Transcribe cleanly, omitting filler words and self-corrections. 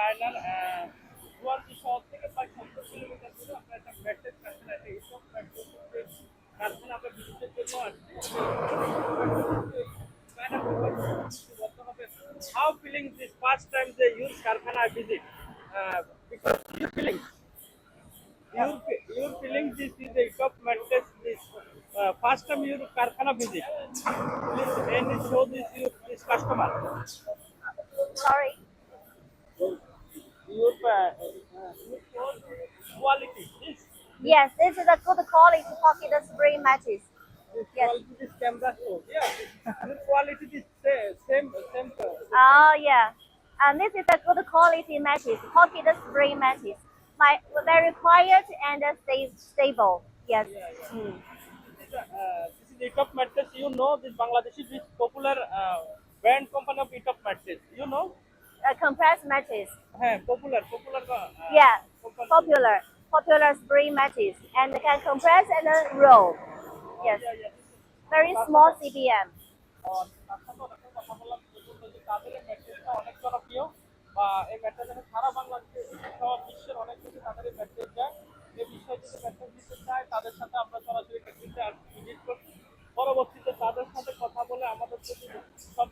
চায়নার গুয়াহাটি শহর থেকে প্রায় 70 কিলোমিটার দূরে আপনার একটা ম্যাট্রেস কারখানা, একটা এইসব ম্যাট্রেস কারখানা আমরা ভিজিটের জন্য আসছি। চায়না বলতে হবে how feeling this first time যে ইউজ কারখানা visit, because you feeling your feeling this is a top mattress this first time your karkhana visit, please and show this customer Sorry. your quality this Yes, this is a good quality pocket spring mattress. Yes. quality this camera show, yeah, your quality this same Oh yeah. And this is a good quality mattress, pocket spring mattress. Very quiet and stable. Yes. Mm. this is ETOP mattress, you know this Bangladeshi this popular brand company of ETOP mattress, you know. A compressed mattress. Popular Yeah. company. Popular spring mattress and can compress and then roll. Yes. Yeah. Very small CPM. তার সাথে অনেক কথা বললাম যে তাদের এই ম্যাট্রেসটা অনেক জনপ্রিয়, বা এই ম্যাট্রেসটা সারা বাংলাদেশে সব বিশ্বের অনেক কিছু তাদের এই ম্যাট্রেস যায়। এই বিষয়ে যদি ম্যাট্রেস নিতে চায় তাদের সাথে আমরা সরাসরি টেকনিকটা ভিজিট করছি, পরবর্তীতে তাদের সাথে কথা বলে আমাদের প্রতি সব